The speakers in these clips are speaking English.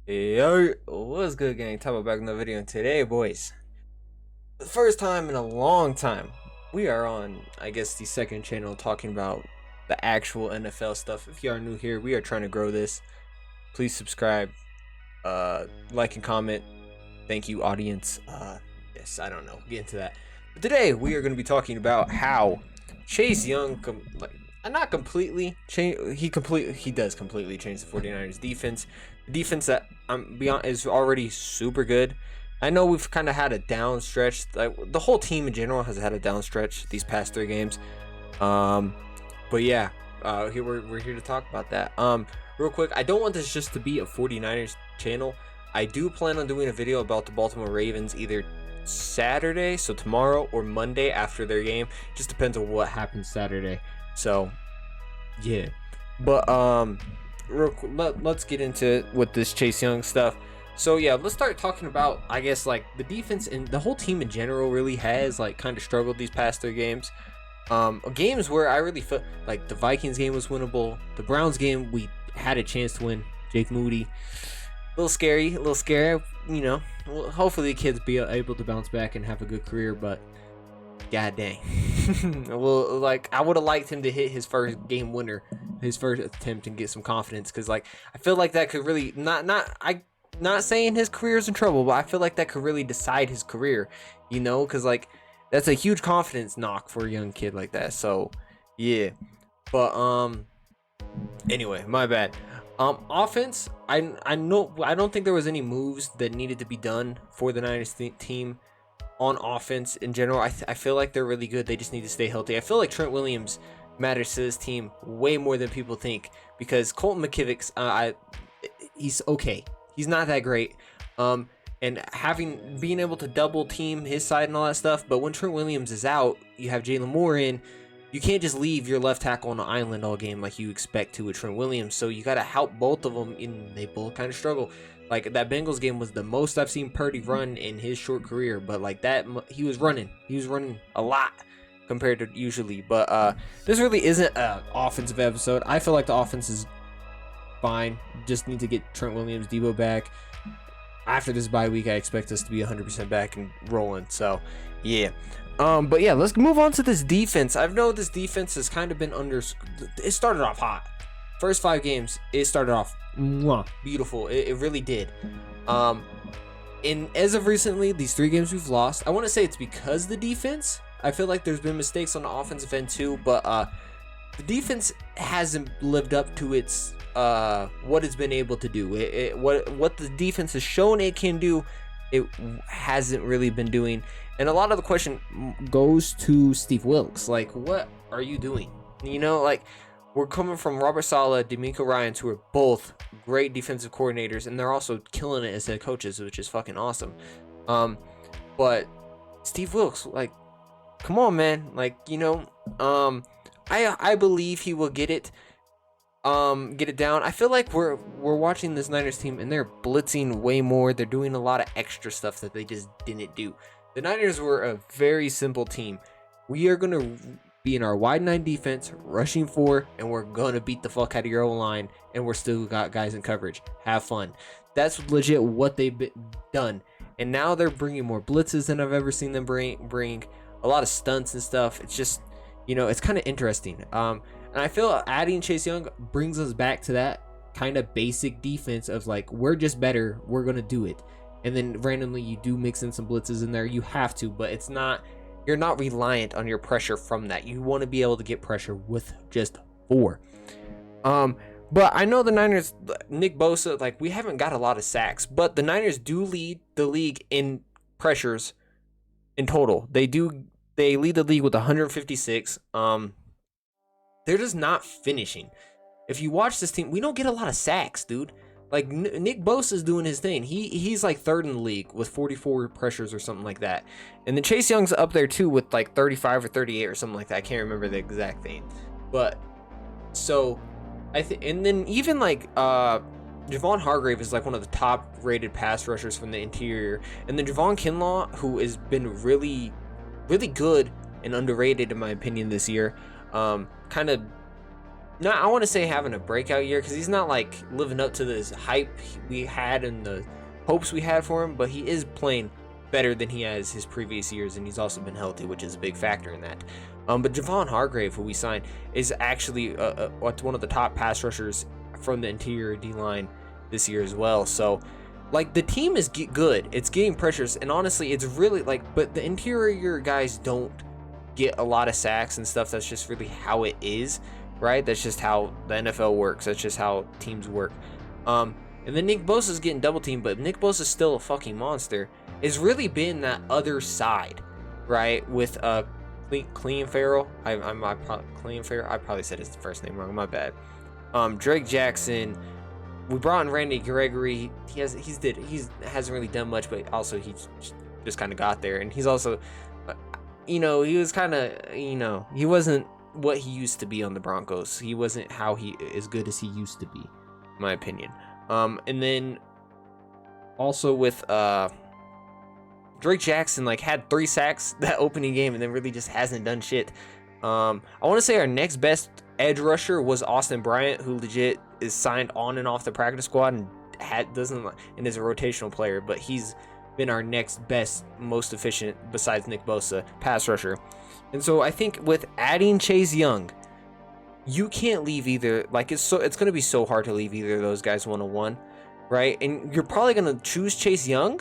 Yo, what's good, gang? Talk about back in the video. And today, boys, the first time in a long time, we are on, I guess, the second channel talking about the actual NFL stuff. If you are new here, we are trying to grow this. Please subscribe, like and comment. Thank you, audience. Yes, I don't know. Get into that. But today, we are going to be talking about how Chase Young, not completely change. He does completely change the 49ers defense. The defense that I'm beyond is already super good. I know we've kind of had a down stretch. Like the whole team in general has had a down stretch these past 3 games. But yeah, here we're here to talk about that. Real quick, I don't want this just to be a 49ers channel. I do plan on doing a video about the Baltimore Ravens either Saturday, so tomorrow, or Monday after their game. Just depends on what happens Saturday. So yeah, but let's get into it with this Chase Young stuff. So yeah, let's start talking about, I guess, like the defense and the whole team in general really has like kind of struggled these past 3 games. Games where I really felt like the Vikings game was winnable. The Browns game we had a chance to win. Jake Moody, a little scary, you know. Well, hopefully the kids be able to bounce back and have a good career, but god dang. Well, like I would have liked him to hit his first game winner, his first attempt, and get some confidence, because like I feel like that could really not saying his career's in trouble, but I feel like that could really decide his career, you know, because like that's a huge confidence knock for a young kid like that. So yeah, but anyway, my bad. Offense, I know I don't think there was any moves that needed to be done for the Niners team on offense in general. I feel like they're really good. They just need to stay healthy. I feel like Trent Williams matters to this team way more than people think, because Colton McKivitz, he's okay. He's not that great. And being able to double team his side and all that stuff. But when Trent Williams is out, you have Jalen Moore in. You can't just leave your left tackle on the island all game like you expect to with Trent Williams. So you got to help both of them, and they both kind of struggle. Like that Bengals game was the most I've seen Purdy run in his short career, but like that he was running a lot compared to usually. But this really isn't an offensive episode. I feel like the offense is fine. Just need to get Trent Williams, Debo back. After this bye week, I expect us to be 100% back and rolling. So yeah. But yeah, let's move on to this defense. I've known this defense has kind of been it started off hot. First 5 games, it started off beautiful. It really did. And as of recently, these 3 games we've lost, I want to say it's because the defense. I feel like there's been mistakes on the offensive end too, but the defense hasn't lived up to its what it's been able to do. What the defense has shown it can do, it hasn't really been doing. And a lot of the question goes to Steve Wilks. Like, what are you doing? You know, like, we're coming from Robert Saleh, DeMeco Ryans, who are both great defensive coordinators, and they're also killing it as head coaches, which is fucking awesome. But Steve Wilks, like, come on, man. Like, you know, I believe he will get it down. I feel like we're watching this Niners team, and they're blitzing way more. They're doing a lot of extra stuff that they just didn't do. The Niners were a very simple team. We are gonna be in our wide 9 defense, rushing 4, and we're gonna beat the fuck out of your O-line, and we're still got guys in coverage. Have fun. That's legit what they've done. And now they're bringing more blitzes than I've ever seen them bring a lot of stunts and stuff. It's just, you know, it's kind of interesting. And I feel adding Chase Young brings us back to that kind of basic defense of like, we're just better, we're gonna do it. And then randomly you do mix in some blitzes in there. You have to, but it's not, you're not reliant on your pressure from that. You want to be able to get pressure with just 4. But I know the Niners, Nick Bosa, like, we haven't got a lot of sacks, but the Niners do lead the league in pressures in total. They lead the league with 156. They're just not finishing. If you watch this team, we don't get a lot of sacks, dude. Like, Nick Bosa's doing his thing. He's like 3rd in the league with 44 pressures or something like that. And then Chase Young's up there too with like 35 or 38 or something like that. I can't remember the exact thing. But so and then even like Javon Hargrave is like one of the top rated pass rushers from the interior. And then Javon Kinlaw, who has been really, really good and underrated in my opinion this year, kind of not, I want to say having a breakout year, because he's not like living up to this hype we had and the hopes we had for him, but he is playing better than he has his previous years, and he's also been healthy, which is a big factor in that. But Javon Hargrave, who we signed, is actually one of the top pass rushers from the interior D line this year as well. So, like, the team is good. It's getting pressures, and honestly, it's really like, but the interior guys don't get a lot of sacks and stuff. That's just really how it is, right? That's just how the NFL works. That's just how teams work. And then Nick Bosa's getting double teamed, but Nick Bosa's still a fucking monster. It's really been that other side, right? With Clean Farrell. Clean Farrell. I probably said his first name wrong. My bad. Drake Jackson. We brought in Randy Gregory. He hasn't really done much, but also he just kind of got there, and he's also, he was kind of, he wasn't what he used to be on the Broncos. He wasn't as good as he used to be, in my opinion. And then also with Drake Jackson, like, had 3 sacks that opening game, and then really just hasn't done shit. I want to say our next best edge rusher was Austin Bryant, who legit is signed on and off the practice squad and and is a rotational player, but he's been our next best, most efficient, besides Nick Bosa, pass rusher. And so I think with adding Chase Young, you can't leave either. Like, it's going to be so hard to leave either of those guys 1-on-1, right? And you're probably going to choose Chase Young,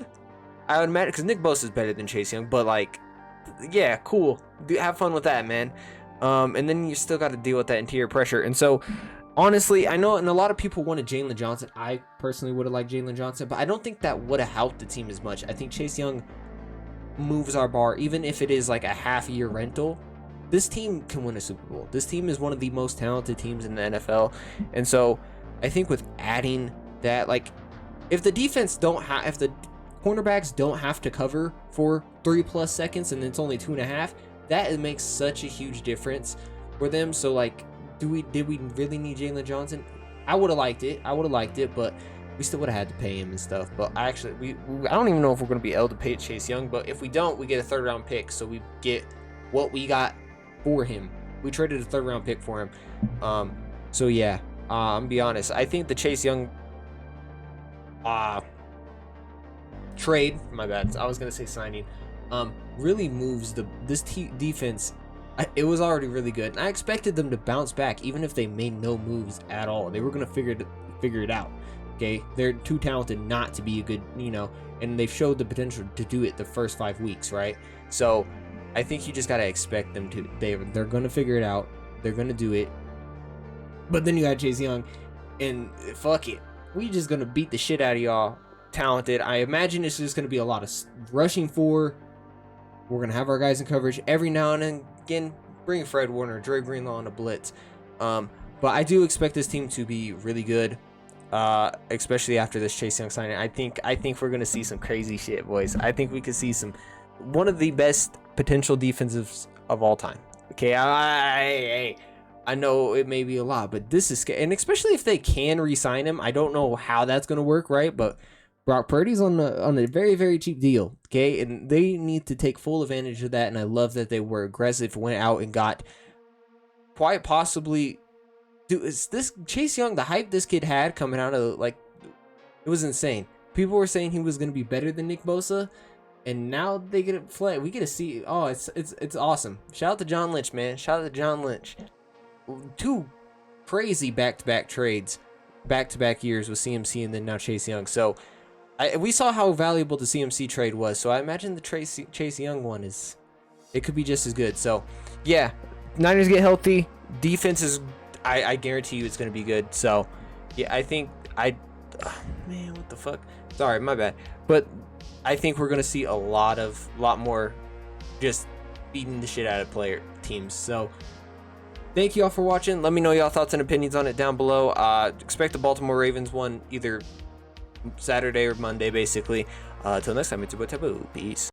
I would imagine, because Nick Bosa is better than Chase Young, but, like, yeah, cool. Have fun with that, man. And then you still got to deal with that interior pressure. And so, honestly, I know, and a lot of people wanted Jalen Johnson. I personally would have liked Jalen Johnson, but I don't think that would have helped the team as much. I think Chase Young moves our bar, even if it is like a half-year rental. This team can win a Super Bowl. This team is one of the most talented teams in the NFL. And so, I think with adding that, like, if the cornerbacks don't have to cover for 3+ seconds and it's only 2.5, that makes such a huge difference for them. So, like, did we really need Jalen Johnson? I would have liked it, but we still would have had to pay him and stuff. But I don't even know if we're going to be able to pay Chase Young, but if we don't, we get a 3rd round pick, so we get what we got for him. We traded a 3rd round pick for him. So yeah, I'm gonna be honest, I think the Chase Young trade, my bad, I was gonna say signing, really moves this defense. It was already really good, and I expected them to bounce back even if they made no moves at all. They were gonna figure it out. Okay, they're too talented not to be a good, and they've showed the potential to do it the first 5 weeks, right? So I think you just gotta expect them to. They're gonna figure it out. They're gonna do it. But then you got Chase Young, and fuck it, we just gonna beat the shit out of y'all. Talented. I imagine it's just gonna be a lot of rushing for. We're gonna have our guys in coverage every now and again. Bring Fred Warner, Dre Greenlaw on a blitz. But I do expect this team to be really good, especially after this Chase Young signing. I think we're gonna see some crazy shit, boys. I think we could see one of the best potential defensives of all time. Okay, I know it may be a lot, but this is scary, and especially if they can re-sign him. I don't know how that's gonna work, right? But Brock Purdy's on a very, very cheap deal, okay? And they need to take full advantage of that, and I love that they were aggressive, went out and got quite possibly... Dude, is this Chase Young, the hype this kid had coming out of, like, it was insane. People were saying he was going to be better than Nick Bosa, and now they get it flat. We get to see... Oh, it's awesome. Shout out to John Lynch, man. Shout out to John Lynch. 2 crazy back-to-back trades, back-to-back years with CMC and then now Chase Young. So... we saw how valuable the CMC trade was, so I imagine the Chase Young one it could be just as good. So, yeah, Niners get healthy. Defense is, I guarantee you it's going to be good. So, yeah, I think man, what the fuck? Sorry, my bad. But I think we're going to see a lot more just beating the shit out of teams. So, thank you all for watching. Let me know y'all thoughts and opinions on it down below. Expect the Baltimore Ravens one either Saturday or Monday, basically. Till next time, it's your boy Taboo. Peace.